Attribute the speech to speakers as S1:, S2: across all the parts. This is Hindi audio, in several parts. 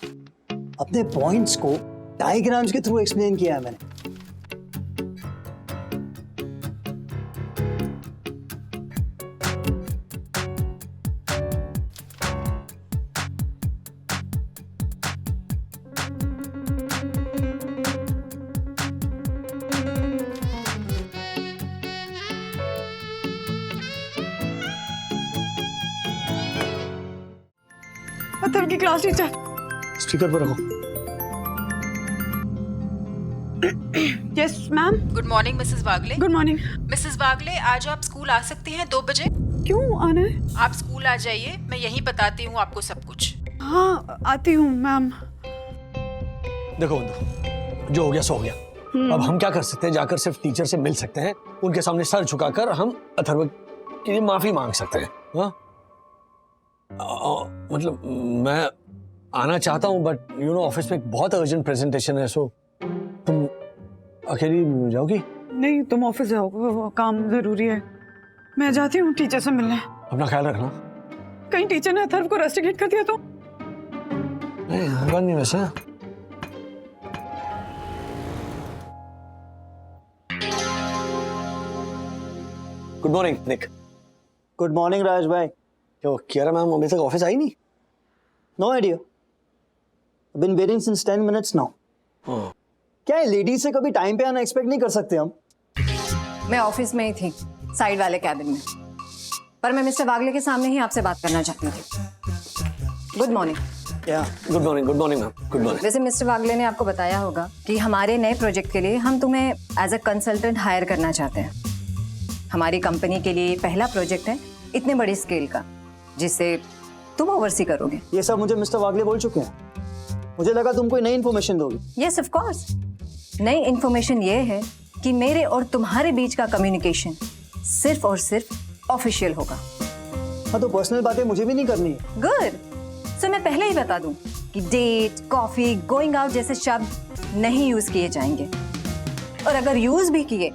S1: अपने पॉइंट्स को डायग्राम्स के थ्रू एक्सप्लेन किया है मैंने।
S2: अथर्व की क्लास टीचर।
S1: स्पीकर पर रखो।
S2: Yes ma'am.
S3: Good morning Mrs Wagle.
S2: Good morning.
S3: Mrs Wagle, आज आप स्कूल आ सकती हैं 2 बजे?
S2: क्यों आना है?
S3: आप स्कूल आ जाइए, मैं यहीं बताती हूँ आपको सब कुछ।
S2: हाँ आती हूँ मैम।
S1: देखो बंधु, जो हो गया सो हो गया। अब हम क्या कर सकते हैं? जाकर सिर्फ टीचर से मिल सकते हैं, उनके सामने सर झुकाकर हम अथर्व के लिए माफी मांग सकते हैं। हाँ, मतलब मैं आना चाहता हूँ बट यू नो ऑफिस में एक बहुत अर्जेंट प्रेजेंटेशन है, सो तुम अकेली जाओगी?
S2: नहीं तुम ऑफिस जाओ, काम जरूरी है। मैं जाती हूँ टीचर से मिलने।
S1: अपना ख्याल रखना।
S2: कहीं टीचर ने अथर्व को रस्टिकेट कर दिया तो?
S1: नहीं हर नहीं वैसे। Good morning Nick.
S4: Good morning Raj भाई।
S1: क्यों कियारा मैम अभी तक ऑफिस आई नहीं?
S4: No idea, been waiting since 10 minutes now. क्या है, लेडीज से कभी टाइम पे आना एक्सपेक्ट नहीं कर सकते हम?
S5: मैं ऑफिस में ही थी, साइड वाले कैबिन में, पर मैं मिस्टर वागले के सामने ही आपसे बात करना चाहती थी। Good morning.
S1: Good morning ma'am. Good morning.
S5: वैसे मिस्टर वागले ने आपको बताया होगा कि हमारे नए प्रोजेक्ट के लिए हम तुम्हें एज अ कंसल्टेंट हायर करना चाहते हैं। हमारी कंपनी के लिए पहला प्रोजेक्ट है इतने बड़ी स्केल का, जिसे तुम ओवरसी करोगे।
S4: ये सब मुझे मिस्टर वागले बोल चुके हैं। मुझे लगा तुम कोई नई इन्फॉर्मेशन दोगी।
S5: Yes of course. नई इन्फॉर्मेशन ये है कि मेरे और तुम्हारे बीच का कम्युनिकेशन सिर्फ और सिर्फ ऑफिशियल होगा।
S4: हाँ तो पर्सनल बातें मुझे भी नहीं करनी है।
S5: गुड। सो मैं पहले ही बता दूं कि डेट, कॉफी, गोइंग आउट जैसे शब्द नहीं यूज किए जाएंगे, और अगर यूज भी किए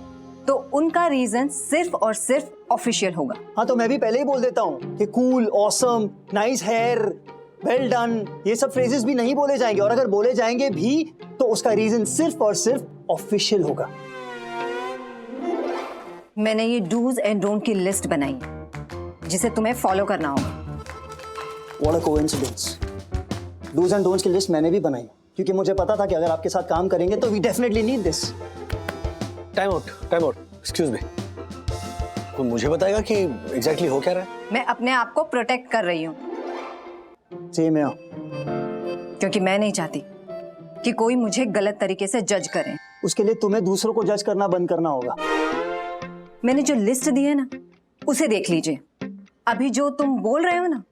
S5: तो उनका रीजन सिर्फ और सिर्फ ऑफिशियल होगा।
S4: हाँ तो मैं भी पहले ही बोल देता हूँ कि cool, awesome, nice hair, well done, ये सब फ्रेजेस भी नहीं बोले जाएंगे, और अगर बोले जाएंगे भी तो उसका रीजन सिर्फ और सिर्फ ऑफिशियल होगा।
S5: मैंने ये डूज एंड डोंट की लिस्ट बनाई है, जिसे तुम्हें फॉलो करना होगा।
S4: What a coincidence. Do's and don'ts की लिस्ट मैंने भी बनाई, क्योंकि मुझे पता था कि अगर आपके साथ काम करेंगे तो we definitely need this.
S1: Time out, excuse me. कोई मुझे बताएगा कि एग्जैक्टली हो क्या रहा है?
S5: मैं अपने आप को प्रोटेक्ट कर रही हूँ,
S4: सेम है।
S5: क्योंकि मैं नहीं चाहती कि कोई मुझे गलत तरीके से जज करे।
S4: उसके लिए तुम्हें दूसरों को जज करना बंद करना होगा।
S5: मैंने जो लिस्ट दी है ना, उसे देख लीजिए। अभी जो तुम बोल रहे हो ना,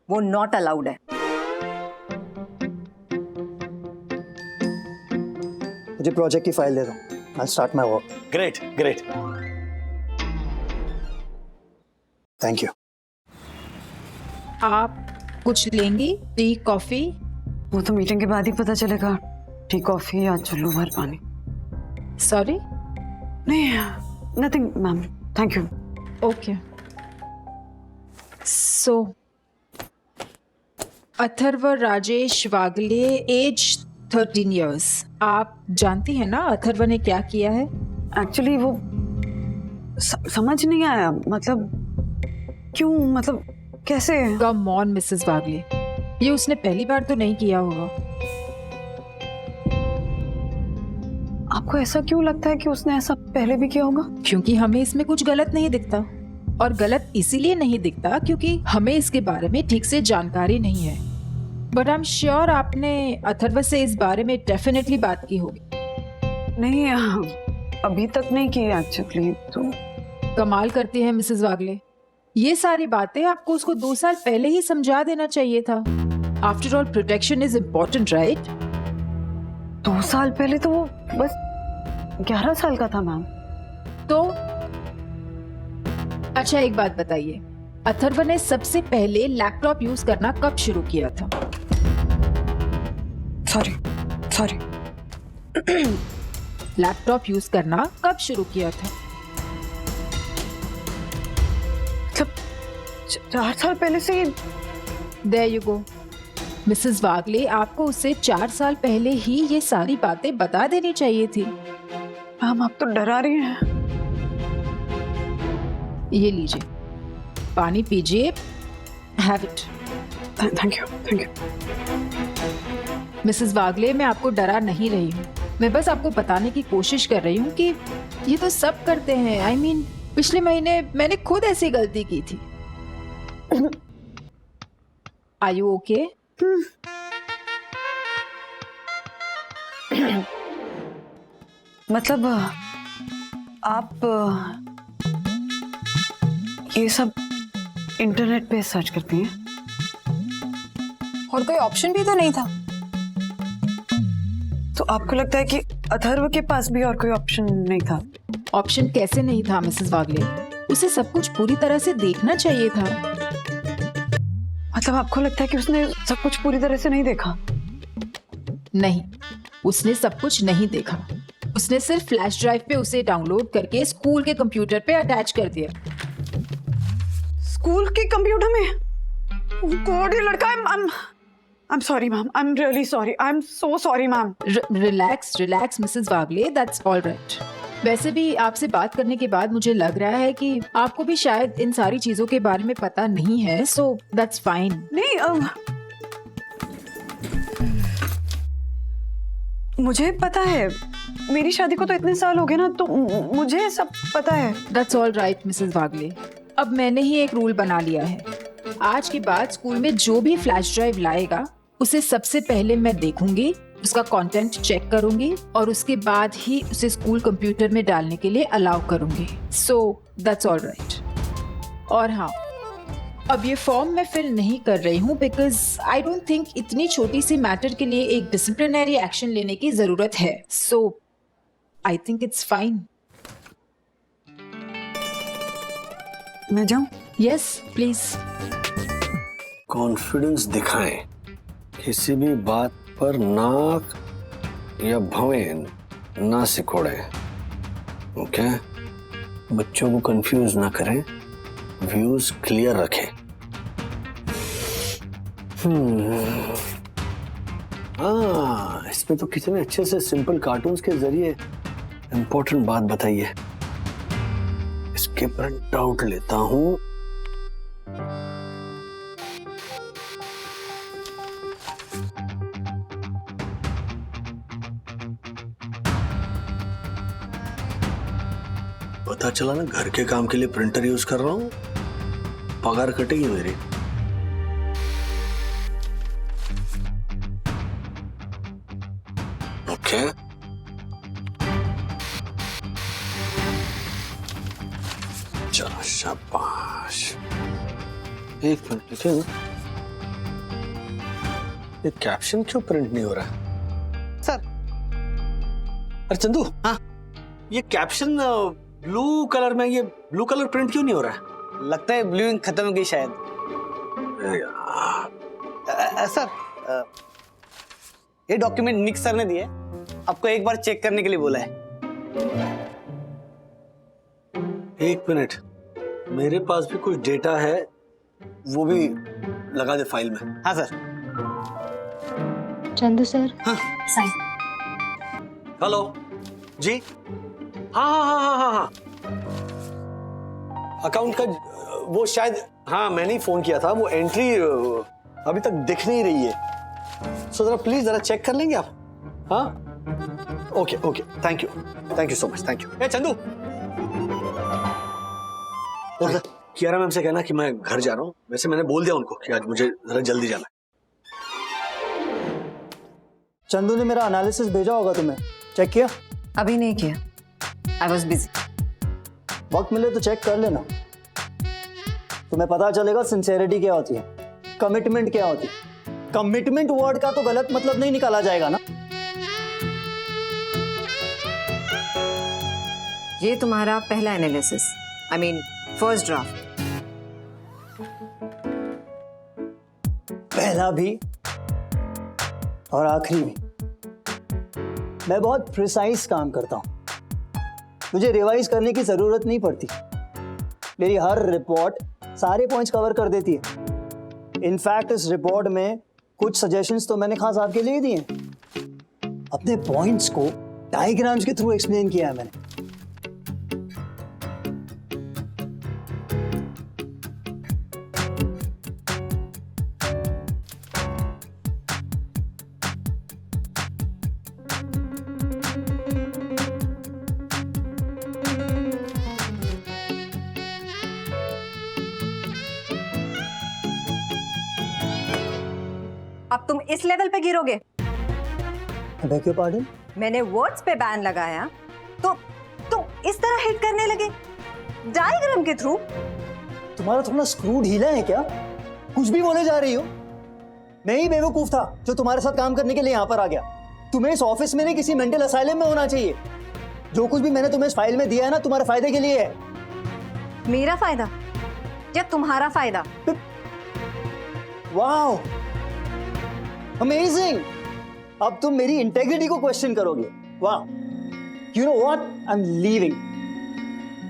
S5: वो नॉट अलाउड है।
S4: मुझे प्रोजेक्ट की फाइल दे दो। I'll start my work.
S1: Great.
S4: Thank you.
S3: आप कुछ लेंगी? T, coffee?
S2: वो तो मीटिंग के बाद ही पता चलेगा। टी, कॉफी या चुल्लू भर पानी।
S3: सॉरी।
S2: नहीं nothing ma'am, thank you.
S3: Okay. So Atharva Rajesh Wagle, age 13 years। आप जानती हैं ना अथर्व ने क्या किया है?
S2: एक्चुअली वो समझ नहीं आया, मतलब क्यों, मतलब कैसे?
S3: कम ऑन मिसेस वागले, ये उसने पहली बार तो नहीं किया होगा।
S2: आपको ऐसा क्यों लगता है कि उसने ऐसा पहले भी किया होगा?
S3: क्योंकि हमें इसमें कुछ गलत नहीं दिखता, और गलत इसीलिए नहीं दिखता क्योंकि हमें इसके बारे में ठीक से जानकारी नहीं है। बट आई एम श्योर आपने अथर्व से इस बारे में डेफिनेटली बात की होगी।
S2: नहीं अभी तक नहीं की एक्चुअली। तो
S3: कमाल करती है मिसेस वागले, ये सारी बातें आपको उसको 2 साल पहले ही समझा देना चाहिए था। After all protection is important, right?
S2: 2 साल पहले तो वो बस 11 साल का था मैम।
S3: तो अच्छा एक बात बताइए, अथर्व ने सबसे पहले लैपटॉप यूज करना कब शुरू किया था?
S2: सॉरी
S3: लैपटॉप यूज करना कब शुरू किया था?
S2: मतलब 4 साल पहले से ही।
S3: There you go. मिसेस वागले, आपको उससे 4 साल पहले ही ये सारी बातें बता देनी चाहिए थी।
S2: मैम आप तो डरा रही हैं।
S3: ये लीजिए, पानी पीजिए, have it.
S2: Thank you.
S3: Mrs Wagle, मैं आपको डरा नहीं रही हूँ, मैं बस आपको बताने की कोशिश कर रही हूँ कि ये तो सब करते हैं। I mean, पिछले महीने मैंने खुद ऐसी गलती की थी। Are you okay?
S2: मतलब आप ये सब इंटरनेट पे सर्च करती हैं?
S6: और कोई ऑप्शन भी तो नहीं था।
S2: तो आपको लगता है कि अथर्व के पास भी और कोई ऑप्शन नहीं था?
S3: ऑप्शन कैसे नहीं था मिसेस वागले? उसे सब कुछ पूरी तरह से देखना चाहिए था।
S2: मतलब आपको लगता है कि उसने सब कुछ पूरी तरह से नहीं देखा?
S3: नहीं, उसने सब कुछ नहीं देखा। उसने सिर्फ फ्लैश ड्राइव पे उसे डाउनलोड करके स्कूल के कंप्यूटर पे अटैच कर दिया।
S2: स्कूल के कंप्यूटर में? गॉड, ये लड़का I'm sorry ma'am, I'm really sorry, I'm so sorry ma'am.
S3: Relax Mrs Wagle, that's all right. वैसे भी आपसे बात करने के बाद मुझे लग रहा है कि आपको भी शायद इन सारी चीजों के बारे में पता नहीं है, सो दैट्स फाइन।
S2: नहीं, मुझे पता है, मेरी शादी को तो इतने साल हो गए ना, तो मुझे सब पता है।
S3: दैट्स ऑल राइट मिसेस वागले। अब मैंने ही एक रूल बना लिया है, आज के बाद स्कूल में जो भी फ्लैश ड्राइव लाएगा उसे सबसे पहले मैं देखूंगी, उसका कंटेंट चेक करूंगी और उसके बाद ही उसे स्कूल कंप्यूटर में डालने के लिए अलाउ करूंगी। So that's all right. और हाँ, अब ये फॉर्म मैं फिल नहीं कर रही हूँ बिकॉज आई डोंट थिंक इतनी छोटी सी मैटर के लिए एक डिसिप्लिनरी एक्शन लेने की जरूरत है। सो आई थिंक इट्स फाइन।
S2: मैं जाऊं?
S3: Yes please.
S1: कॉन्फिडेंस दिखाएं, किसी भी बात पर नाक या भवें ना सिकोड़े। ओके? बच्चों को कंफ्यूज ना करें, व्यूज क्लियर रखें। हाँ, इसमें तो कितने अच्छे से सिंपल कार्टून्स के जरिए इंपॉर्टेंट बात बताई है। इसके प्रिंट आउट लेता हूं। पता चला ना, घर के काम के लिए प्रिंटर यूज कर रहा हूं, पगार कटेगी मेरी। ओके, चलो शाबाश। एक मिनट देखिए ना, ये कैप्शन क्यों प्रिंट नहीं हो रहा है?
S4: सर।
S1: अरे चंदू,
S4: हाँ?
S1: ये कैप्शन ब्लू कलर में, ये ब्लू कलर प्रिंट क्यों नहीं हो रहा है?
S4: लगता है ब्लू इंक खत्म हो गई शायद। सर, ये डॉक्यूमेंट निक सर ने दिए, आपको एक बार चेक करने के लिए बोला है।
S1: एक मिनट, मेरे पास भी कुछ डेटा है, वो भी लगा दे फाइल में।
S4: हाँ सर।
S7: चंदू सर।
S4: हाँ।
S7: साइन।
S1: हेलो जी। हाँ हाँ हाँ हाँ हाँ, अकाउंट का वो शायद, हाँ मैंने ही फोन किया था, वो एंट्री अभी तक दिख नहीं रही है। सो जरा प्लीज जरा चेक कर लेंगे आप? हाँ okay okay, thank you so much, thank you. A Chandu, Kiara ma'am से कहना कि मैं घर जा रहा हूँ। वैसे मैंने बोल दिया उनको कि आज मुझे जरा जल्दी जाना है।
S4: चंदू ने मेरा एनालिसिस भेजा होगा तुम्हें, चेक किया?
S5: अभी नहीं किया, आई वॉज बिजी।
S4: वक्त मिले तो चेक कर लेना, तुम्हें पता चलेगा सिंसेरिटी क्या होती है, कमिटमेंट क्या होती है। कमिटमेंट वर्ड का तो गलत मतलब नहीं निकाला जाएगा ना।
S5: ये तुम्हारा पहला analysis, I mean first draft.
S4: पहला भी और आखिरी भी। मैं बहुत प्रिसाइज काम करता हूं, मुझे रिवाइज करने की जरूरत नहीं पड़ती। मेरी हर रिपोर्ट सारे पॉइंट्स कवर कर देती है। इनफैक्ट इस रिपोर्ट में कुछ सजेशंस तो मैंने खास आपके लिए दिए, अपने पॉइंट्स को डायग्राम्स के थ्रू एक्सप्लेन किया है मैंने।
S5: अब तुम इस लेवल पे गिरोगे?
S4: Beg your pardon?
S5: मैंने वर्ड्स पे बैन लगाया तो तुम इस तरह हिट करने लगे डायग्राम के थ्रू?
S4: तुम्हारा थोड़ा स्क्रू ढीला है क्या? कुछ भी बोले जा रही हो। मैं ही बेवकूफ था जो तुम्हारे साथ काम करने के लिए यहाँ पर आ गया। तुम्हें इस ऑफिस में नहीं किसी मेंटल असाइलम में होना चाहिए। जो कुछ भी मैंने तुम्हें इस फाइल में दिया है ना, तुम्हारे फायदे के लिए है।
S5: मेरा फायदा या तुम्हारा फायदा?
S4: Wow, amazing. अब तुम मेरी इंटेग्रिटी को क्वेश्चन करोगे? वाह, you know what, I am leaving.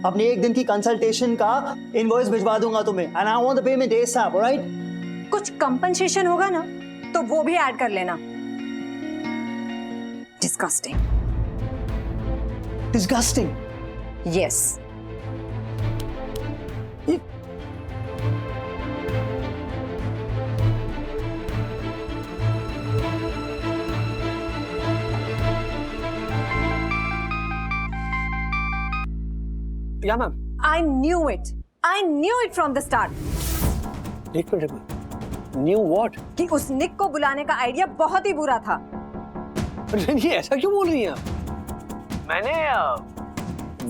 S4: अपने एक दिन की कंसल्टेशन का इनवॉइस भिजवा दूंगा तुम्हें, and I want the payment SAP, alright?
S5: कुछ कंपनसेशन होगा ना तो वो भी ऐड कर लेना। डिस्गस्टिंग।
S4: डिस्गस्टिंग?
S5: यस।
S1: या ma'am.
S5: I knew it. I knew it from the start.
S1: एक मिनट, न्यू व्हाट?
S5: कि उस निक को बुलाने का आइडिया बहुत ही बुरा था।
S1: ये ऐसा क्यों बोल रही हैं आप? मैंने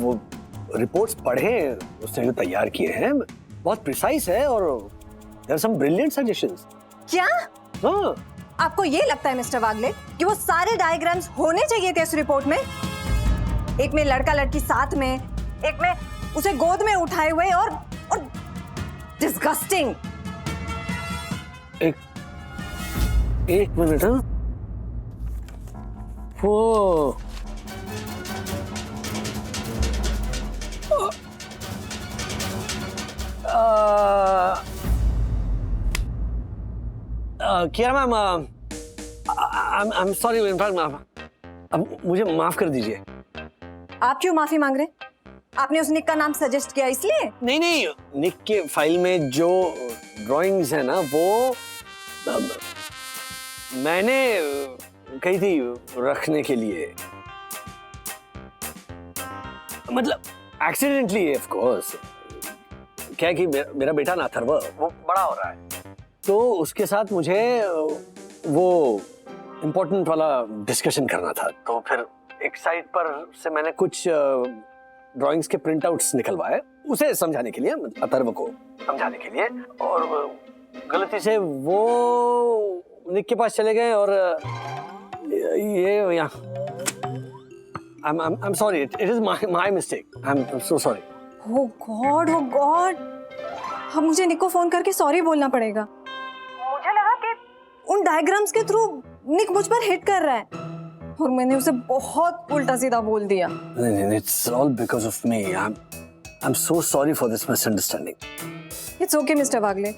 S1: वो रिपोर्ट्स पढ़े, उसने जो तैयार किए हैं बहुत प्रिसाइज है और there are some brilliant suggestions.
S5: क्या?
S1: हाँ।
S5: आपको ये लगता है मिस्टर वागले कि वो सारे डायग्राम्स होने चाहिए थे उस रिपोर्ट में? एक में लड़का लड़की साथ में, एक में उसे गोद में उठाए हुए और डिस्गस्टिंग।
S1: एक मिनट। हाँ, वो किया मैम, आई एम सॉरी, अब मुझे माफ कर दीजिए।
S5: आप क्यों माफी मांग रहे? आपने उस निक का नाम सजेस्ट किया इसलिए?
S1: नहीं, निक के फाइल में जो ड्राइंग्स है ना, वो मैंने कही थी रखने के लिए, मतलब एक्सीडेंटली ऑफ कोर्स। क्या है कि मेरा बेटा ना अथर्व वो बड़ा हो रहा है, तो उसके साथ मुझे वो इम्पोर्टेंट वाला डिस्कशन करना था। तो फिर एक साइट पर से मैंने कुछ ड्राइंग्स के प्रिंट आउट्स निकलवाए उसे समझाने के लिए, अथर्व को समझाने के लिए, और गलती से वो निक के पास चले गए और ये यहाँ I'm sorry, it is my mistake. I'm so sorry.
S5: Oh God, oh God. अब मुझे निक को फोन करके सॉरी बोलना पड़ेगा। मुझे लगा कि उन डायग्राम्स के थ्रू निक मुझ पर हिट कर रहा है और मैंने उसे बहुत उल्टा सीधा बोल दिया।
S1: It's all because of me. I'm so sorry for this misunderstanding.
S5: It's okay, Mr. वागले।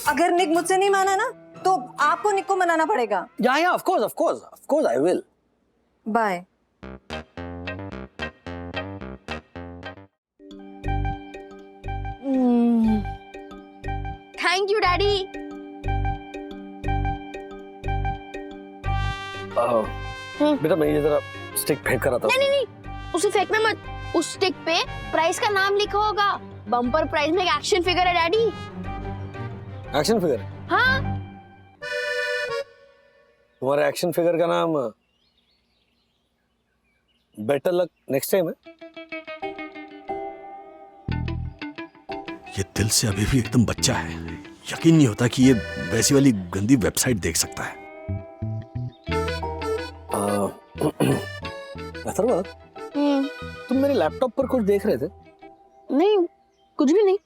S5: अगर निक मुझसे नहीं माना ना, तो आपको निक को मनाना पड़ेगा।
S1: Yeah, of course I will.
S5: Bye.
S6: Thank you daddy.
S1: बेटा मैं ये जरा स्टिक फेंक कर आता हूँ।
S6: नहीं, उसे फेंकना मत। उस स्टिक पे प्राइस का नाम लिखा होगा। बम्पर प्राइस में एक एक्शन फिगर है डैडी।
S1: Action figure?
S6: हाँ।
S1: तुम्हारे एक्शन फिगर का नाम बेटर लक नेक्स्ट टाइम है।
S7: ये दिल से अभी भी एकदम बच्चा है, यकीन नहीं होता कि ये वैसी वाली गंदी वेबसाइट देख सकता है।
S1: अथर्व, तुम मेरे लैपटॉप पर कुछ देख रहे थे?
S6: नहीं, कुछ भी नहीं।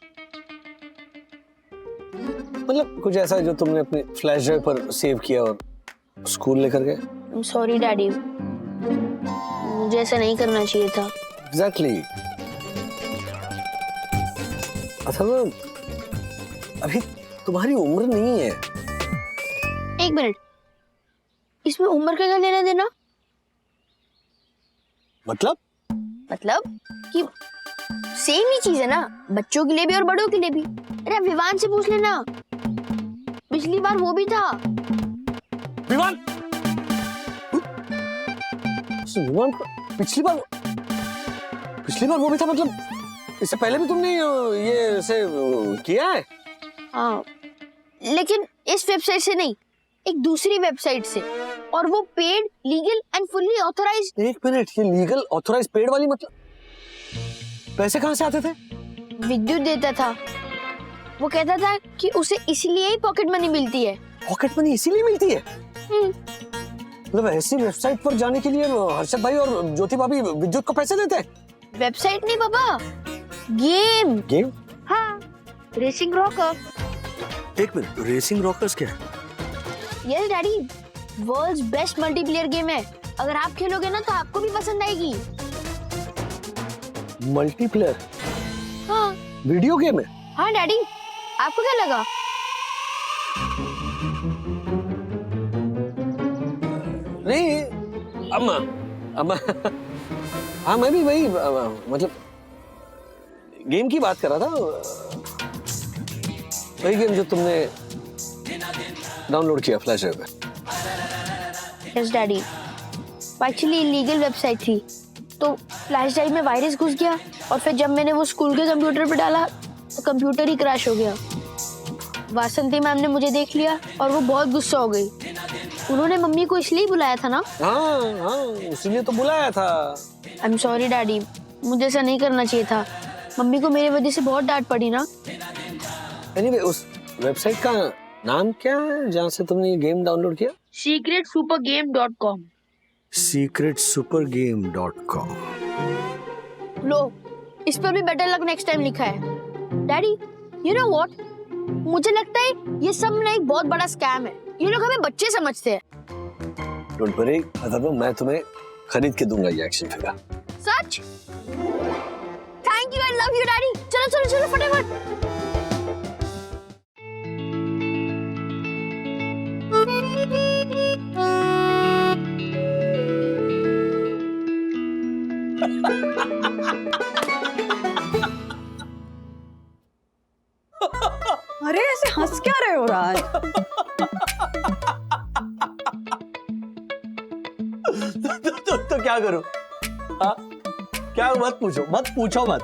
S1: मतलब कुछ ऐसा जो तुमने अपनी फ्लैश ड्राइव पर सेव किया और स्कूल लेकर गए?
S6: सॉरी डैडी, मुझे ऐसा नहीं करना चाहिए था।
S1: एग्जैक्टली। अथर्व, अभी तुम्हारी उम्र नहीं है।
S6: एक मिनट, इसमें उम्र का क्या लेना देना?
S1: मतलब
S6: कि सेम ही चीज है ना, बच्चों के लिए भी और बड़ों के लिए भी। अरे आप विवान से पूछ लेना, पिछली बार वो भी था।
S1: विवान विवान पिछली बार वो भी था, मतलब इससे पहले भी तुमने ये ऐसे किया है?
S6: हाँ, लेकिन इस वेबसाइट से नहीं, एक दूसरी वेबसाइट से, और वो paid, legal and fully authorised.
S1: एक मिनट, ये लीगल ऑथराइज पेड वाली मतलब पैसे कहाँ से आते थे?
S6: विद्युत देता था। वो कहता था कि उसे इसलिए ही पॉकेट मनी मिलती है।
S1: पॉकेट मनी इसीलिए मिलती है? मतलब ऐसी वेबसाइट पर जाने के लिए हर्षद भाई और ज्योति भाभी विद्युत को पैसे देते हैं?
S6: वेबसाइट नहीं पापा, गेम। हाँ, रेसिंग रॉकर।
S1: एक मिनट, रेसिंग रॉकर्स क्या है?
S6: Yes daddy, world's best multiplayer game है। अगर आप खेलोगे ना तो आपको भी पसंद आएगी।
S1: मल्टीप्लेयर
S6: हाँ
S1: वीडियो गेम है?
S6: हाँ डैडी, आपको क्या लगा?
S1: नहीं अम्मा हाँ, मैं भी वही मतलब गेम की बात कर रहा था, वही गेम जो तुमने डाउनलोड किया फ्लैश ड्राइव पे।
S6: Yes daddy, actually illegal website थी, तो फ्लैश ड्राइव में वायरस घुस गया, और फिर जब मैंने वो स्कूल के कंप्यूटर पे डाला तो कंप्यूटर ही क्रैश हो गया। वासंती मैम ने मुझे देख लिया और वो बहुत गुस्सा हो गई। उन्होंने मम्मी को इसलिए बुलाया था ना?
S1: हाँ, इसलिए तो बुलाया था।
S6: आई एम सॉरी डैडी, मुझे ऐसा नहीं करना चाहिए था। मम्मी को मेरी वजह से बहुत डांट पड़ी ना।
S1: एनीवे, उस वेबसाइट का नाम क्या है जहाँ से तुमने ये गेम डाउनलोड किया?
S6: secretsupergame.com।
S1: secretsupergame.com।
S6: लो, इस पर भी बेटर लक नेक्स्ट टाइम लिखा है। डैडी, यू नो व्हाट, मुझे लगता है ये सब ना एक बहुत बड़ा स्कैम है। ये लोग हमें बच्चे समझते हैं।
S1: डोंट वरी, मैं तुम्हें खरीद के दूंगा ये action figure.
S6: Such? Thank you, I love you daddy. चलो चलो चलो फटाफट।
S2: अरे ऐसे हंस क्या रहे हो राज?
S1: तो क्या करूं? हाँ? क्या मत पूछो मत।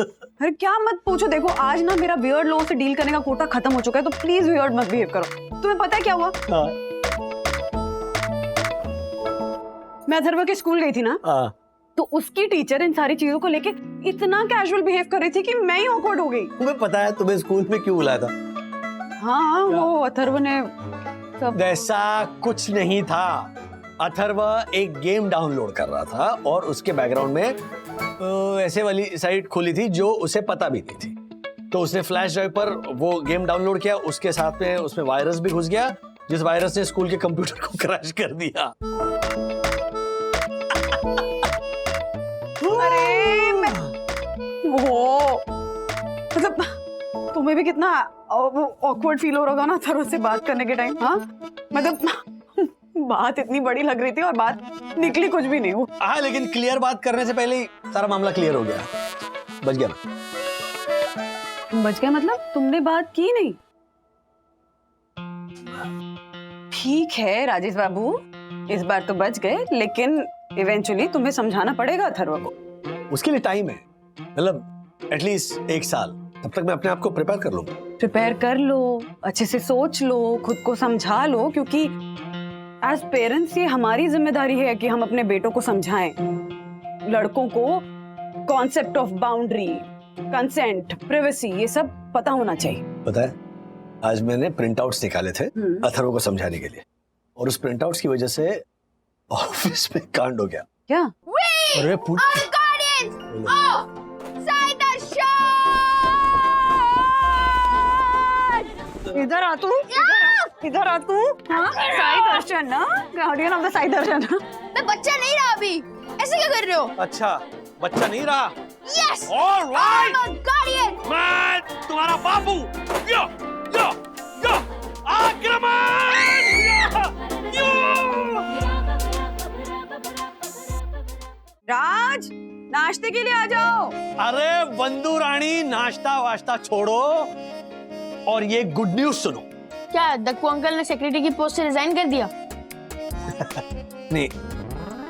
S2: अरे क्या मत पूछो, देखो आज ना मेरा वियर्ड लोगों से डील करने का कोटा खत्म हो चुका है, तो प्लीज वियर्ड मत बिहेव करो। तुम्हें पता है क्या हुआ?
S1: हाँ।
S2: मैं अथर्व के स्कूल गई थी ना,
S1: हाँ।
S2: तो उसकी टीचर इन सारी चीजों को लेके इतना कैजुअल बिहेव कर रही थी कि मैं ही ऑकवर्ड हो गई।
S1: तुम्हें पता है तुम्हें स्कूल में क्यों बुलाया था?
S2: हाँ, वो अथर्व ने सब।
S1: ऐसा कुछ नहीं था। अथर्व एक गेम डाउनलोड कर रहा था और उसके बैकग्राउंड में ऐसे वाली साइट खोली थी जो उसे पता भी नहीं थी। तो उसने फ्लैश ड्राइव पर वो गेम डाउनलोड किया, उसके साथ में उसमें वायरस भी घुस गया, जिस वायरस ने स्कूल के कंप्यूटर को क्रैश कर दिया।
S2: अरे मैं वो मतलब तुम्हें भी कितना ऑकवर्ड फील हो रहा होगा ना अथर्व से बात करने के टाइम। हाँ मतलब बात इतनी बड़ी लग रही थी और बात निकली कुछ भी नहीं। वो
S1: हाँ, लेकिन क्लियर बात करने से पहले ही सारा मामला क्लियर हो गया। बच गया ना?
S2: बच गया मतलब तुमने बात की नहीं? ठीक है राजेश बाबू, इस बार तो बच गए, लेकिन इवेंचुअली तुम्हें समझाना पड़ेगा अथर्व को।
S1: उसके लिए टाइम है, मतलब एटलीस्ट 1 साल। तब तक मैं अपने आप को प्रिपेयर कर लूँ।
S2: प्रिपेयर कर लो, अच्छे से सोच लो, खुद को समझा लो, क्योंकि एज पेरेंट्स ये हमारी जिम्मेदारी है कि हम अपने बेटों को समझाएं। लड़कों को concept of boundary, consent, privacy, ये सब पता होना चाहिए।
S1: पता है, आज मैंने प्रिंट आउट्स निकाले थे अथर्व को समझाने के लिए, और उस प्रिंट आउट्स की वजह से ऑफिस में कांड हो गया।
S2: क्या?
S1: अरे
S2: इधर आ तू, इधर आ तू। हाँ, साई दर्शन ना, गार्डियन ऑफ द साई दर्शन।
S6: मैं बच्चा नहीं रहा अभी, ऐसे क्या कर रहे हो?
S1: अच्छा, बच्चा नहीं रहा?
S6: Yes,
S1: alright,
S6: guardian.
S7: मैं तुम्हारा बापू। यो यो यो, आक्रमण!
S2: राज, नाश्ते के लिए आ जाओ।
S1: अरे बंधु रानी, नाश्ता वाश्ता छोड़ो और ये गुड न्यूज सुनो।
S6: क्या दक्कू अंकल ने सेक्रेटरी की पोस्ट से रिजाइन कर दिया?
S1: नहीं,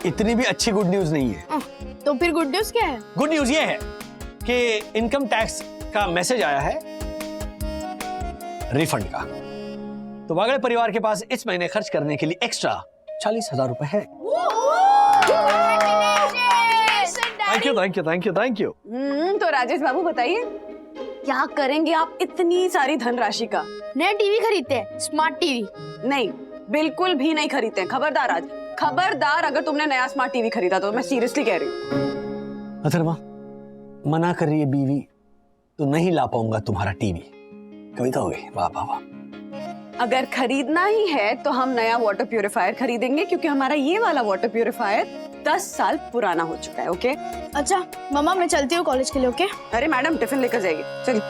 S1: इतनी भी अच्छी गुड न्यूज नहीं है।
S6: तो फिर गुड न्यूज क्या है?
S1: गुड न्यूज ये है कि इनकम टैक्स का मैसेज आया है रिफंड का। तो वागड़े परिवार के पास इस महीने खर्च करने के लिए एक्स्ट्रा 40,000 रुपए है। Thank you thank you thank you thank you.
S2: तो राजेश बाबू बताइए, क्या करेंगे आप इतनी सारी धनराशि का?
S6: नया टीवी खरीदते हैं, स्मार्ट टीवी।
S2: नहीं, बिल्कुल भी नहीं खरीदते हैं। खबरदार आज, खबरदार अगर तुमने नया स्मार्ट टीवी खरीदा तो मैं सीरियसली कह रही हूँ।
S1: अथर्वा, मना कर रही है बीवी तो नहीं ला पाऊंगा तुम्हारा टीवी। कविता हो गई, वाह वाह वाह।
S2: अगर खरीदना ही है तो हम नया वाटर प्यूरिफायर खरीदेंगे, क्योंकि हमारा ये वाला वाटर प्यूरिफायर 10 साल पुराना हो चुका है। ओके?
S6: अच्छा मम्मा, मैं चलती हूँ कॉलेज के लिए। ओके?
S2: अरे मैडम टिफिन लेकर जाइए, चलिए।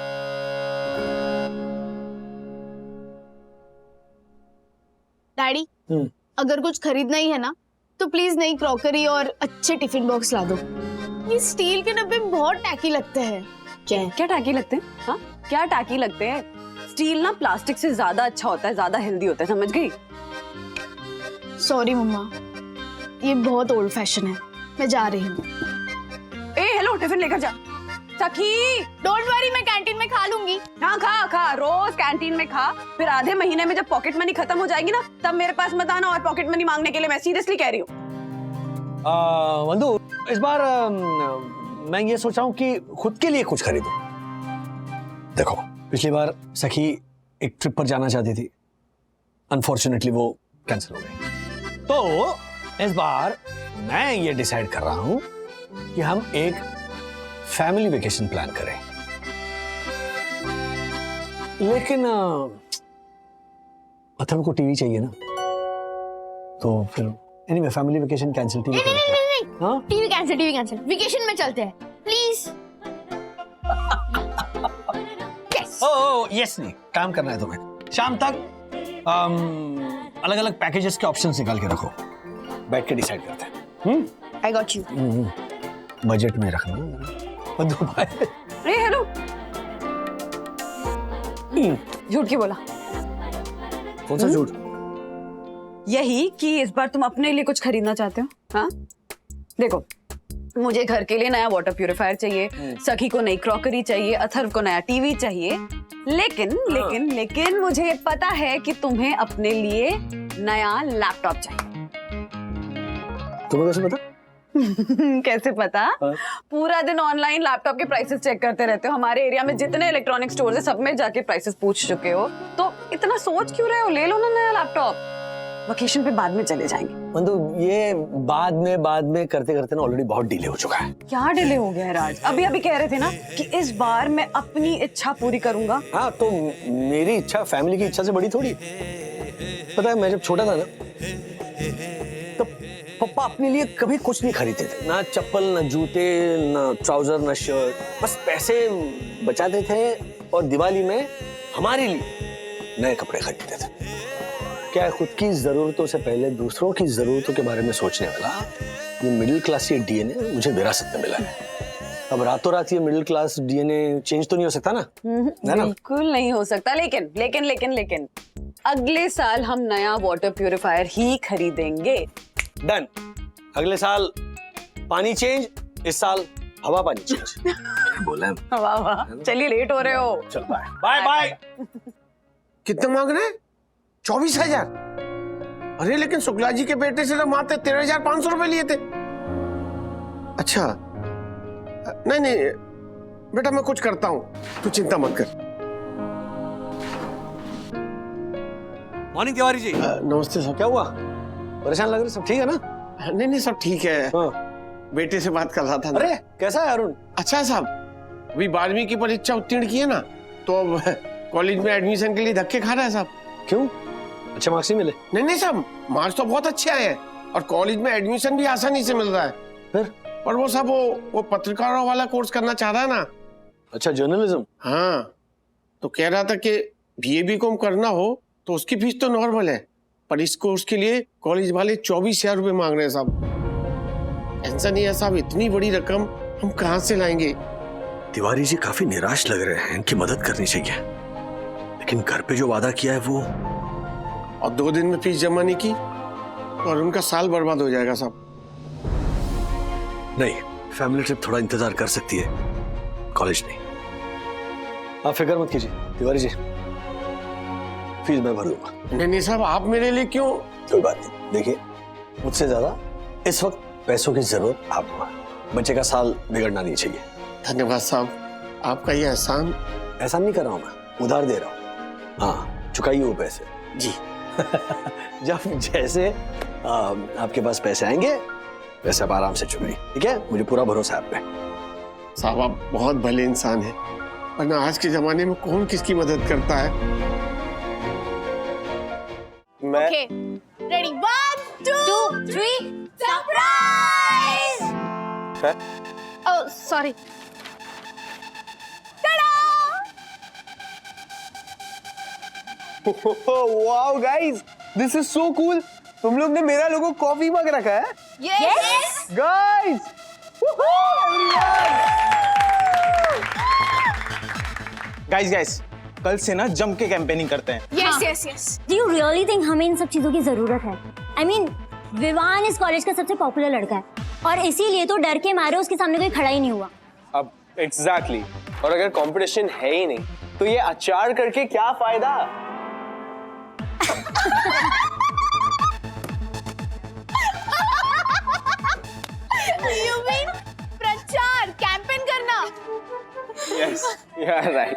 S6: डैडी, अगर कुछ खरीदना ही है ना तो प्लीज नई क्रॉकरी और अच्छे टिफिन बॉक्स ला दो। ये स्टील के डब्बे बहुत टैकी लगते हैं।
S2: क्या टाकी लगते हैं? हाँ, क्या टाकी लगते हैं? स्टील ना प्लास्टिक से ज्यादा अच्छा होता है, ज्यादा हेल्दी होता है, समझ गई?
S6: सॉरी मम्मा, ये बहुत ओल्ड फैशन है। मैं जा रही हूँ।
S2: ए हेलो, टिफिन लेकर जा। सखी,
S6: डोंट वरी, मैं कैंटीन में खा लूंगी।
S2: हाँ खा खा, रोज कैंटीन में खा। फिर आधे महीने में जब पॉकेट मनी खत्म हो जाएगी ना, तब मेरे पास मत आना और पॉकेट मनी मांगने के लिए। मैं सीरियसली कह रही हूँ।
S1: बंधु, इस बार मैं ये सोचा हूँ कि खुद के लिए कुछ खरीदूं। देखो, पिछली बार सखी एक ट्रिप पर जाना चाहती थी, अनफॉर्चुनेटली वो कैंसिल हो गई। तो इस बार मैं ये डिसाइड कर रहा हूं कि हम एक फैमिली वेकेशन प्लान करें। लेकिन अथर्व को टीवी चाहिए ना, तो फिर anyway family vacation cancel. TV
S6: नहीं,
S1: हाँ,
S6: टीवी कैंसिल। वेकेशन में चलते हैं प्लीज।
S1: ओह यस, नहीं काम करना है तुम्हें। शाम तक अलग अलग पैकेजेस के ऑप्शंस निकाल के रखो, बैठ के डिसाइड करते हैं।
S6: I got you.
S1: बजट में रखना। बंधु भाई,
S2: ए हेलो, झूठ क्यों बोला?
S1: कौन सा झूठ?
S2: यही कि इस बार तुम अपने लिए कुछ खरीदना चाहते हो। हाँ देखो, मुझे घर के लिए नया वाटर प्यूरिफायर चाहिए, सखी को नई क्रॉकरी चाहिए, अथर्व को नया टीवी चाहिए। लेकिन मुझे पता है कि तुम्हें अपने लिए नया लैपटॉप चाहिए।
S1: तुम्हें कैसे पता?
S2: कैसे पता? पूरा दिन ऑनलाइन लैपटॉप के प्राइसेस चेक करते रहते हो। हमारे एरिया में जितने इलेक्ट्रॉनिक स्टोर्स है, सब में जाके प्राइसेस पूछ चुके हो। तो इतना सोच क्यों रहे हो? ले लो ना नया लैपटॉप। वेकेशन पे बाद में चले जाएंगे।
S1: बंधु, ये बाद में करते करते ना ऑलरेडी बहुत डिले हो चुका है।
S2: क्या डिले हो गया है राज? अभी कह रहे थे ना कि इस बार मैं अपनी इच्छा पूरी करूंगा।
S1: हाँ, तो मेरी इच्छा फैमिली की इच्छा से बड़ी थोड़ी। पता है, मैं जब छोटा था ना, तो पापा अपने लिए कभी कुछ नहीं खरीदते थे। ना चप्पल, ना जूते, ना ट्राउजर, ना शर्ट। बस पैसे बचाते थे और दिवाली में हमारे लिए नए कपड़े खरीदते थे। क्या खुद की जरूरतों से पहले दूसरों की जरूरतों के बारे में सोचने वाला ये मिडिल क्लास ये डीएनए मुझे विरासत में मिला है। अब रातों रात ये मिडिल क्लास डीएनए चेंज तो नहीं हो सकता ना, है ना?
S2: बिल्कुल नहीं हो सकता। लेकिन अगले साल हम नया वाटर प्यूरिफायर ही खरीदेंगे।
S1: डन। अगले साल पानी चेंज, इस साल हवा पानी चेंज। बोला
S2: वाह, चलिए लेट हो रहे हो।
S1: चल बाय बाय बाय।
S8: कितने मांग रहे हैं? 24,000। अरे लेकिन शुक्ला जी के बेटे से तो मात्र 13,500 रुपए लिए थे। अच्छा, नहीं बेटा, मैं कुछ करता हूँ, तू चिंता मत कर।
S1: मॉर्निंग तिवारी जी।
S8: नमस्ते साहब।
S1: क्या हुआ? परेशान लग रहे, सब ठीक है ना?
S8: नहीं सब ठीक है।
S1: हाँ।
S8: बेटे से बात कर रहा था ना।
S1: अरे कैसा है अरुण?
S8: अच्छा साहब, अभी 12वीं की परीक्षा उत्तीर्ण की है ना, तो अब कॉलेज में एडमिशन के लिए धक्के खा रहा है साहब।
S1: क्यों? अच्छे मार्क्स नहीं मिले?
S8: नहीं साहब, मार्क्स तो बहुत अच्छे आए हैं और कॉलेज में एडमिशन भी आसानी से मिल रहा है।
S1: फिर?
S8: पर वो साहब वो पत्रकारों वाला कोर्स करना चाह रहा है ना।
S1: अच्छा, जर्नलिज्म।
S8: हाँ, तो कह रहा था कि बीए बीकॉम करना हो तो उसकी फीस तो नॉर्मल है, पर इस कोर्स के लिए कॉलेज वाले 24,000 रुपए मांग रहे हैं साहब। ऐसा नहीं है साहब, इतनी बड़ी रकम हम कहाँ से लाएंगे?
S7: तिवारी जी काफी निराश लग रहे हैं, इनकी मदद करनी चाहिए, लेकिन घर पे जो वादा किया है वो।
S8: और 2 दिन में फीस जमा नहीं की और उनका साल बर्बाद हो जाएगा साहब।
S7: नहीं, फैमिली ट्रिप थोड़ा इंतजार कर सकती है, कॉलेज नहीं।
S1: आप फिक्र मत कीजिए तिवारी जी, फीस मैं भर दूंगा।
S8: नहीं साहब, आप मेरे लिए क्यों?
S1: कोई बात नहीं, देखिए मुझसे ज्यादा इस वक्त पैसों की जरूरत आपको है, बच्चे का साल बिगड़ना नहीं चाहिए।
S8: धन्यवाद साहब, आपका ये एहसान।
S1: एहसान नहीं कर रहा हूं मैं, उधार दे रहा हूँ। हाँ, चुकाइए वो पैसे
S8: जी।
S1: जब जैसे आपके पास पैसे आएंगे वैसे आप आराम से चुकाइए, ठीक है? मुझे पूरा भरोसा है आप पे।
S8: साहब आप बहुत भले इंसान हैं, वरना आज के जमाने में कौन किसकी मदद करता है।
S1: मैं
S6: ready 1 2 3 surprise. Oh sorry.
S9: Wow guys, this is so cool. तुम लोग ने मेरा लोगो कॉफी मग रखा है।
S6: यस
S9: गाइस, गाइस कल से ना जम के कैंपेनिंग करते हैं।
S6: Yes yes yes.
S10: Do you really think हमें इन सब चीजों की जरूरत है? I mean, विवान इस कॉलेज का सबसे पॉपुलर लड़का है और इसीलिए तो डर के मारे उसके सामने कोई खड़ा ही नहीं हुआ।
S9: अब एग्जैक्टली, और अगर कंपटीशन है ही नहीं तो ये अचार करके क्या फायदा?
S6: You mean प्रचार, कैंपेन करना?
S9: Yes, you are right.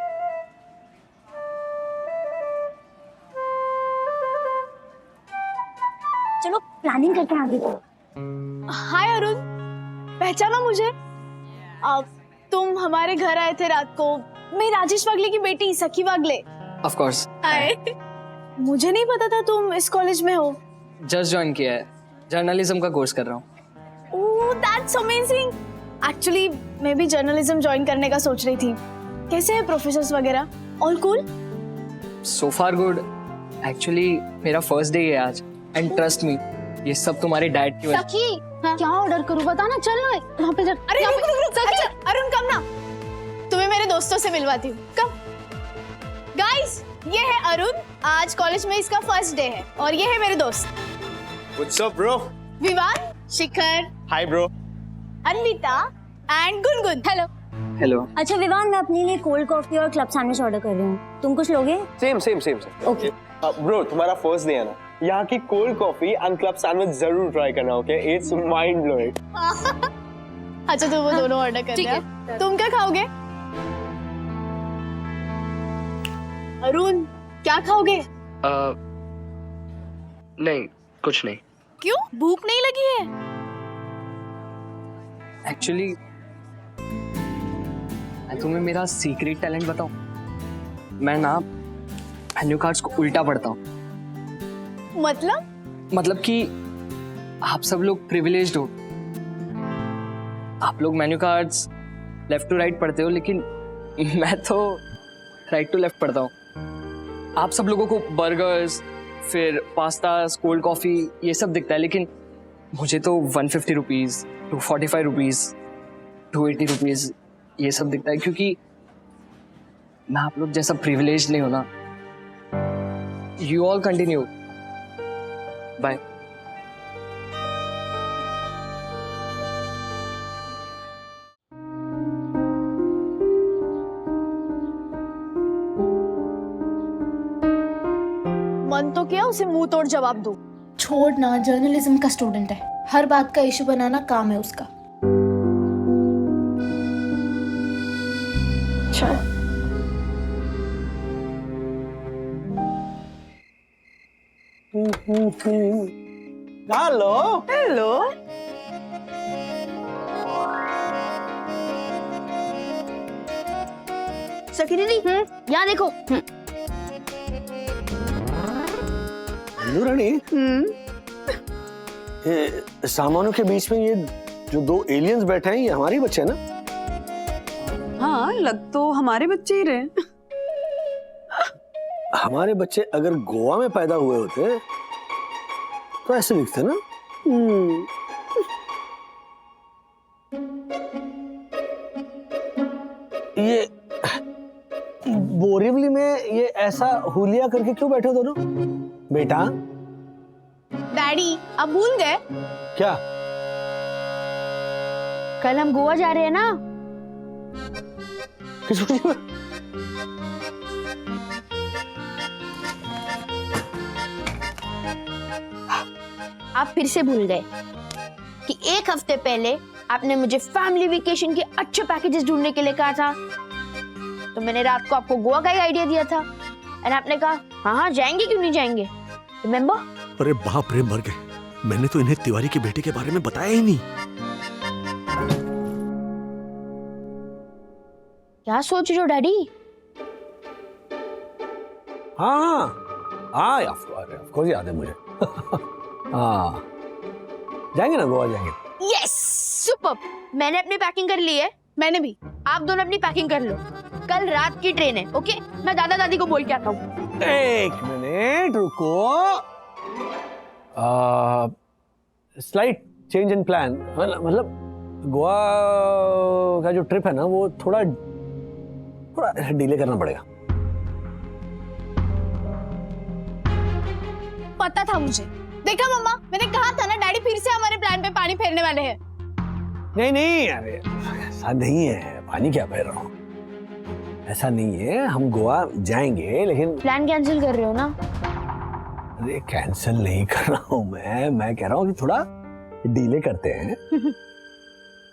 S10: चलो प्लानिंग करके आगे बढ़ो।
S6: हाय अरुण, पहचाना मुझे? तुम हमारे घर आए थे रात को। मैं राजेश वागले की बेटी सखी वागले।
S11: Of course.
S6: हाय। मुझे नहीं पता था तुम इस कॉलेज में हो।
S11: जस्ट ज्वाइन किया है, जर्नलिज्म का कोर्स कर रहा हूँ।
S6: Oh that's amazing. एक्चुअली मैं भी जर्नलिज्म ज्वाइन करने का सोच रही थी। कैसे हैं प्रोफेसर्स वगैरह? All cool?
S11: So far good. Actually मेरा फर्स्ट डे है आज, एंड ट्रस्ट मी, ये सब तुम्हारे डैड की वजह।
S6: सखी, क्या ऑर्डर करूं? बता ना, चल ना वहाँ पे। अरे रुक सखी। अरुण कम ना, तुम्हें मेरे दोस्तों से मिलवाती हूँ। कम। गाइस, ये है अरुण, आज कॉलेज में इसका फर्स्ट डे है, और ये है मेरे दोस्त।
S9: What's up bro?
S6: Vivaan, Shikhar,
S9: hi bro.
S6: Anvita and Gungun. Hello.
S11: Hello.
S10: अच्छा विवान, मैं अपने लिए कोल्ड कॉफी और क्लब सैंडविच ऑर्डर कर रही हूँ, तुम कुछ लोगे?
S9: सेम।
S10: ओके।
S9: ब्रो, तुम्हारा फर्स्ट डे है ना, यहाँ की cold coffee and club sandwich जरूर ट्राई करना, ओके? It's mind blowing.
S6: अच्छा तो वो दोनों ऑर्डर कर दिया। तुम क्या खाओगे? अरुण, क्या खाओगे?
S11: नहीं, कुछ नहीं।
S6: क्यों, भूख नहीं लगी है?
S11: एक्चुअली मैं तुम्हें मेरा सीक्रेट टैलेंट बताऊं, मैं ना मेन्यू कार्ड्स को उल्टा पढ़ता हूँ। मतलब कि आप सब लोग प्रिविलेज्ड हो, आप लोग menu cards left to right पढ़ते हो, लेकिन मैं तो राइट टू लेफ्ट पढ़ता हूँ। आप सब लोगों को बर्गर्स, फिर पास्ता, कोल्ड कॉफी ये सब दिखता है, लेकिन मुझे तो 150 रुपीज, 245 रुपीज, 280 रुपीज ये सब दिखता है, क्योंकि मैं आप लोग जैसा प्रिविलेज नहीं हूं ना। You all continue, bye.
S6: मन तो किया उसे मुंह तोड़ जवाब दूं।
S12: छोड़ ना, जर्नलिज्म का स्टूडेंट है, हर बात का इशू बनाना काम है उसका।
S9: हेलो।
S2: हेलो।
S6: सखी दीदी, यहाँ देखो।
S1: हेलो रानी, ये सामानों के बीच में ये जो 2 एलियंस बैठे हैं, ये हमारे बच्चे हैं ना?
S2: हाँ, लग तो हमारे बच्चे ही रहे।
S1: हमारे बच्चे अगर गोवा में पैदा हुए होते तो ऐसे लिखते ना। ये बोरिवली में ये ऐसा हुलिया करके क्यों बैठे हो दोनों? बेटा
S6: डैडी अब भूल गए
S1: क्या?
S6: कल हम गोवा जा रहे हैं ना।
S1: किस खुशी में?
S6: आप फिर से भूल गए कि एक हफ्ते पहले आपने मुझे फैमिली वेकेशन के अच्छे पैकेजेस ढूंढने के लिए कहा था। तो मैंने रात को आपको गोवा का ही आइडिया दिया था और आपने कहा हाँ हाँ जाएंगे, क्यों नहीं जाएंगे, रिमेम्बर?
S7: अरे बाप रे, मर गए। मैंने तो इन्हें तिवारी के बेटे के बारे में बताया ही नहीं।
S6: क्या सोच रहे हो डैडी?
S1: हाँ हाँ ऑफ कोर्स याद है मुझे। हाँ जाएंगे ना, गोवा जाएंगे।
S6: Yes super. मैंने अपनी पैकिंग कर ली है। मैंने भी। आप दोनों अपनी पैकिंग कर लो, कल रात की ट्रेन है। ओके, मैं दादा दादी को बोल के आता हूँ।
S1: एक मिनट रुको। स्लाइट चेंज इन प्लान, मतलब गोवा का जो ट्रिप है ना वो थोड़ा डिले करना पड़ेगा।
S12: पता था मुझे। देखा मम्मा, मैंने कहा था ना डैडी फिर से हमारे प्लान पे पानी फेरने वाले हैं।
S1: नहीं अरे ऐसा नहीं है, पानी क्या फेर रहा हूँ, ऐसा नहीं है। हम गोवा जाएंगे लेकिन
S6: प्लान कैंसिल कर रहे हो ना?
S1: अरे कैंसिल नहीं कर रहा हूँ मैं कह रहा हूँ कि थोड़ा डीले करते हैं।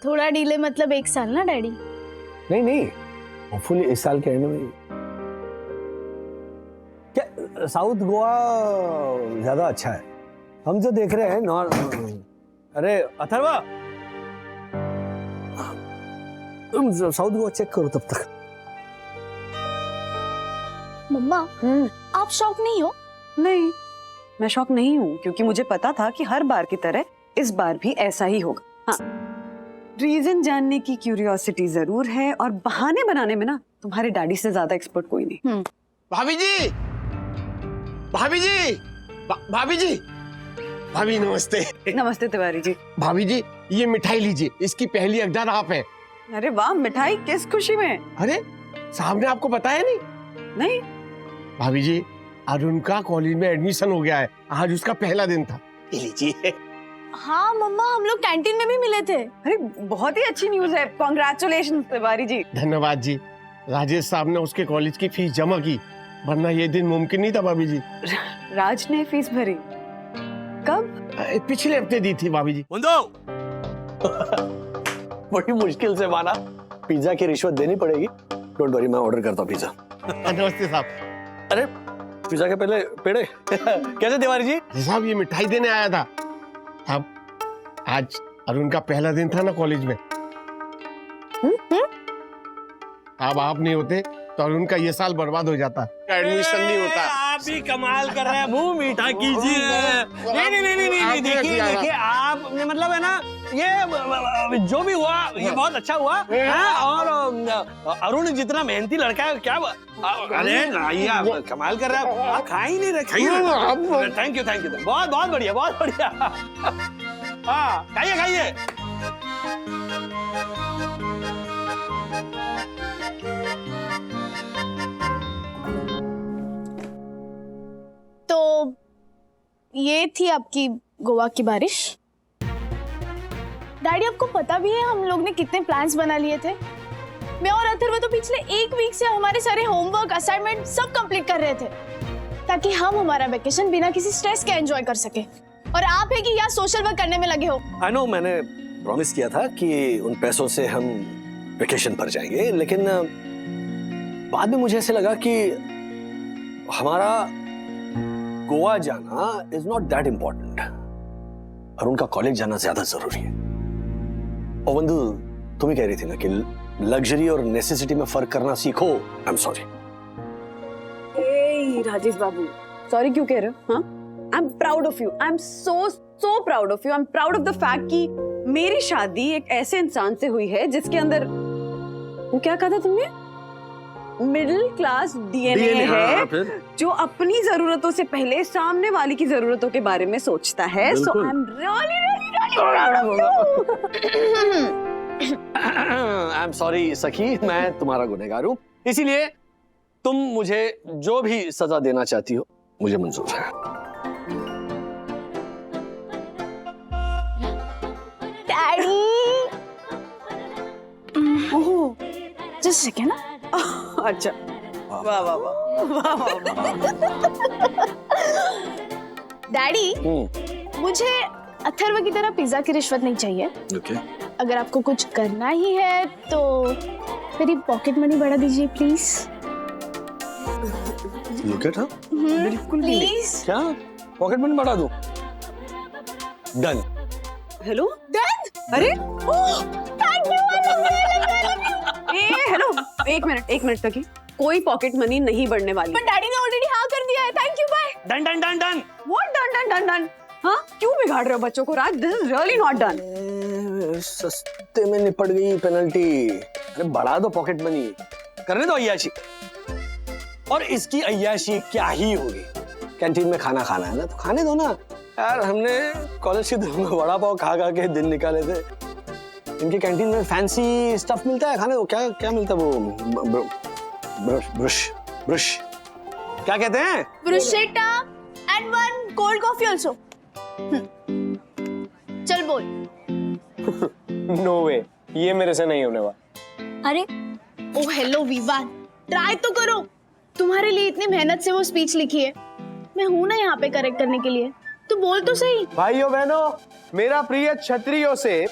S12: थोड़ा डीले मतलब 1 साल ना डैडी?
S1: नहीं होपफुली इस साल के एंड में। क्या साउथ गोवा ज्यादा अच्छा है? हम जो देख रहे हैं नॉर्थ। अरे अथर्वा, तुम साउथ गोवा चेक करो तब तक।
S12: मम्मा आप शौक नहीं हो?
S2: नहीं, मैं शॉक नहीं हूँ क्योंकि मुझे पता था कि हर बार की तरह इस बार भी ऐसा ही होगा। हाँ, रीजन जानने की क्यूरियोसिटी जरूर है और बहाने बनाने में ना तुम्हारे डैडी से ज्यादा एक्सपर्ट कोई नहीं।
S8: भाभी जी, भाभी जी, भाभी जी, भाभी नमस्ते।
S2: नमस्ते तिवारी जी।
S8: भाभी जी ये मिठाई लीजिए, इसकी पहली हकदार आप हैं।
S2: अरे वाह, मिठाई किस खुशी में?
S8: अरे साहब ने आपको बताया नहीं?
S2: नहीं।
S8: भाभी जी अरुण का कॉलेज में एडमिशन हो गया है, आज उसका पहला दिन था। ये लीजिए।
S12: हाँ मम्मा, हम लोग कैंटीन में भी मिले थे।
S2: अरे बहुत ही अच्छी न्यूज़ है, कांग्रेचुलेशंस तिवारी जी।
S8: धन्यवाद जी। राजेश साहब ने उसके कॉलेज की फीस जमा की, वरना ये दिन मुमकिन नहीं था भाभी जी।
S2: राज ने फीस भरी? कब?
S8: पिछले हफ्ते दी थी भाभी जी।
S1: बड़ी मुश्किल से माना, पिज्जा की रिश्वत देनी पड़ेगी। डोंट वरी, मैं ऑर्डर करता हूँ पिज्जा।
S8: नमस्ते साहब।
S1: अरे पिज्जा के पहले पेड़े। कैसे तिवारी जी?
S8: साहब ये मिठाई देने आया था। अब आज अरुण का पहला दिन था ना कॉलेज में। अब आप नहीं होते तो अरुण का ये साल बर्बाद हो जाता, एडमिशन नहीं होता।
S1: आप भी कमाल कर रहे हैं, मुंह मीठा कीजिए। नहीं देखिए आप, मतलब है ना, ये जो भी हुआ ये बहुत अच्छा हुआ। और अरुण जितना मेहनती लड़का है, क्या अरे लाइए, आप कमाल कर रहे हैं। आप खा ही नहीं रहे। थैंक यू बहुत बढ़िया, बहुत बढ़िया। हाँ खाइए।
S12: तो ये थी आपकी गोवा की बारिश। डैडी आपको पता भी है हम लोग ने कितने प्लान्स बना लिए थे? मैं और अथर्व तो पिछले 1 वीक से हमारे सारे होमवर्क असाइनमेंट सब कंप्लीट कर रहे थे ताकि हम हमारा वेकेशन बिना किसी स्ट्रेस के एंजॉय कर सके। और आप है कि यहाँ सोशल वर्क करने में लगे हो।
S1: आई नो, मैंने प्रॉमिस किया था कि उन पैसों से हम वेकेशन पर जाएंगे, लेकिन बाद में मुझे ऐसे लगा कि हमारा गोवा जाना इज नॉट दैट इम्पोर्टेंट और उनका कॉलेज जाना ज्यादा जरूरी है। और बंधु, तुम ही कह रही थी ना कि लग्जरी और नेसेसिटी में फर्क करना सीखो। I am sorry.
S2: Rajesh Babu, sorry क्यों कह रहे हो? हाँ, I am proud of you. I am so proud of you. I am proud of the fact कि मेरी शादी एक ऐसे इंसान से हुई है जिसके अंदर, वो क्या कहा था तुमने? मिडिल क्लास डीएनए
S7: DNA, हाँ,
S2: है
S7: फिर?
S2: जो अपनी जरूरतों से पहले सामने वाले की जरूरतों के बारे में सोचता है। सो
S7: बिल्कुल।
S2: I am really proud of you.
S1: I am sorry सखी, मैं तुम्हारा गुनहगार हूँ, इसीलिए तुम मुझे जो भी सजा देना चाहती हो मुझे मंजूर है।
S12: डैडी ओह जस्ट सेकंड ना।
S2: अच्छा, वाह वाह वाह
S12: डैडी
S1: हम्म,
S12: मुझे अथर्व की तरह पिज्जा की रिश्वत नहीं चाहिए।
S1: ओके।
S12: अगर आपको कुछ करना ही है तो मेरी पॉकेट मनी बढ़ा दीजिए प्लीज।
S1: Look at her.
S2: बिल्कुल भी नहीं।
S12: प्लीज
S1: क्या पॉकेट मनी बढ़ा दूं? डन।
S2: Hello
S12: done.
S2: अरे
S12: थैंक यू।
S2: हेलो, एक मिनट तक ही कोई पॉकेट मनी नहीं बढ़ने वाली।
S12: पर डैडी ने ऑलरेडी हाँ कर दिया है। Thank you bye.
S1: Done done done done.
S2: What done? हाँ, क्यों बिगाड़ रहे हो बच्चों को Raj? This is really not done.
S1: सस्ते में निपट गई पेनल्टी। अरे बढ़ा दो पॉकेट मनी, करने दो अय्याशी। और इसकी अय्याशी क्या ही होगी, कैंटीन में खाना खाना है ना, तो खाने दो ना यार। हमने कॉलेज के दिनों में वड़ा पाव खा के दिन निकाले थे। इनकी कैंटीन में फैंसी स्टफ मिलता है, खाने दो। क्या क्या मिलता है वो? ब्रश क्या कहते हैं?
S12: Bruschetta and one cold coffee also. चल बोल।
S9: नो वे, ये मेरे से नहीं होने वाला।
S10: अरे
S12: ओ हेलो विवान, ट्राई तो करो। तुम्हारे लिए इतनी मेहनत से वो स्पीच लिखी है, मैं हूं ना यहाँ पे करेक्ट करने के लिए। तू बोल तो सही।
S9: भाइयों बहनों, मेरा प्रिय छत्रियों से,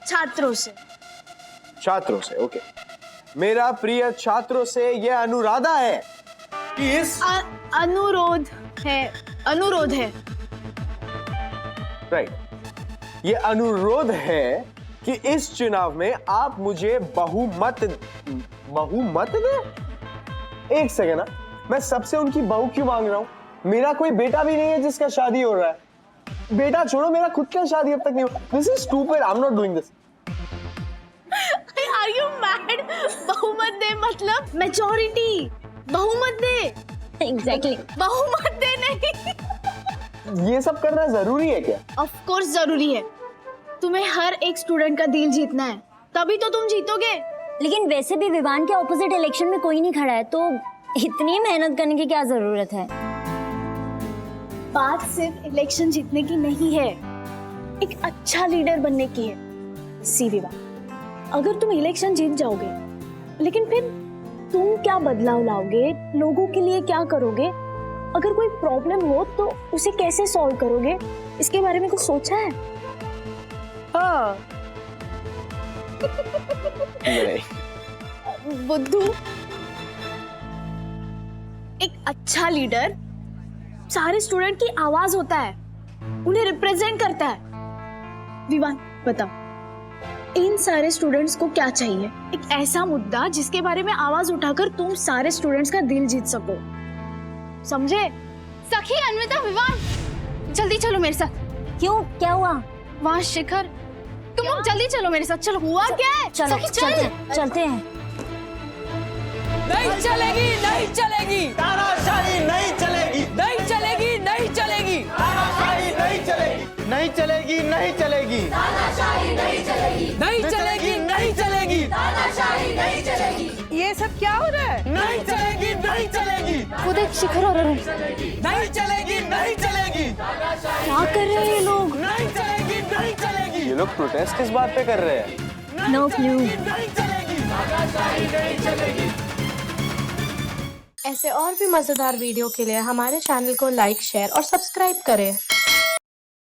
S12: छात्रों से
S9: ओके, मेरा प्रिय छात्रों से यह अनुराधा है कि इस
S12: अनुरोध है
S9: राइट, ये अनुरोध है कि इस चुनाव में आप मुझे बहुमत दे। एक सेकेंड ना, मैं सबसे उनकी बहू क्यों मांग रहा हूँ? मेरा कोई बेटा भी नहीं है जिसका शादी हो रहा है। बेटा छोड़ो, मेरा खुद का शादी अब तक नहीं हुआ। This is stupid, I am not doing this.
S12: Are you mad? बहुमत दे मतलब मेजॉरिटी। बहुमत दे।
S10: एग्जैक्टली।
S12: बहुमत दे नहीं।
S9: ये सब करना जरूरी है क्या?
S12: ऑफ कोर्स जरूरी है। तुम्हें हर एक स्टूडेंट का दिल जीतना है, तभी तो तुम जीतोगे।
S10: लेकिन वैसे भी विवान के ऑपोजिट इलेक्शन में कोई नहीं खड़ा है, तो इतनी मेहनत करने की क्या जरूरत है?
S12: बात सिर्फ इलेक्शन जीतने की नहीं है, एक अच्छा लीडर बनने की है। सी विवान, अगर तुम इलेक्शन जीत जाओगे, लेकिन फिर तुम क्या बदलाव लाओगे, लोगों के लिए क्या करोगे, अगर कोई प्रॉब्लम हो तो उसे कैसे सॉल्व करोगे, इसके बारे में कुछ सोचा है?
S2: हाँ।
S12: बुद्धू, एक अच्छा लीडर सारे स्टूडेंट की आवाज होता है, उन्हें रिप्रेजेंट करता है। विवान बताओ, इन सारे स्टूडेंट्स को क्या चाहिए? एक ऐसा मुद्दा जिसके बारे में आवाज उठाकर तुम सारे स्टूडेंट्स का दिल जीत सको, समझे? सखी, अन्विता, विवान, जल्दी चलो मेरे साथ।
S10: क्यों, क्या हुआ?
S12: वहाँ शिखर, तुम लोग जल्दी चलो मेरे साथ। चलो। हुआ क्या है?
S10: चलो
S12: सखी, चल।
S10: चलते हैं।
S11: नहीं चलेगी, नहीं चलेगी,
S4: तानाशाही नहीं चलेगी,
S11: नहीं चलेगी, नहीं चलेगी,
S4: तानाशाही नहीं चलेगी, नहीं चलेगी, नहीं चलेगी,
S10: तानाशाही नहीं चलेगी,
S11: नहीं चलेगी, नहीं चलेगी,
S10: तानाशाही नहीं चलेगी।
S2: ये सब क्या हो रहा है?
S11: नहीं चलेगी, नहीं चलेगी,
S12: खुद एक शिखर और अरुण,
S11: नहीं चलेगी, नहीं चलेगी,
S12: क्या कर रहे हैं ये लोग?
S11: नहीं चलेगी, नहीं चलेगी,
S9: ये लोग प्रोटेस्ट किस बात पे कर रहे हैं?
S10: No clue.
S11: नहीं चलेगी, नहीं चलेगी।
S13: ऐसे और भी मजेदार वीडियो के लिए हमारे चैनल को लाइक, शेयर और सब्सक्राइब करें।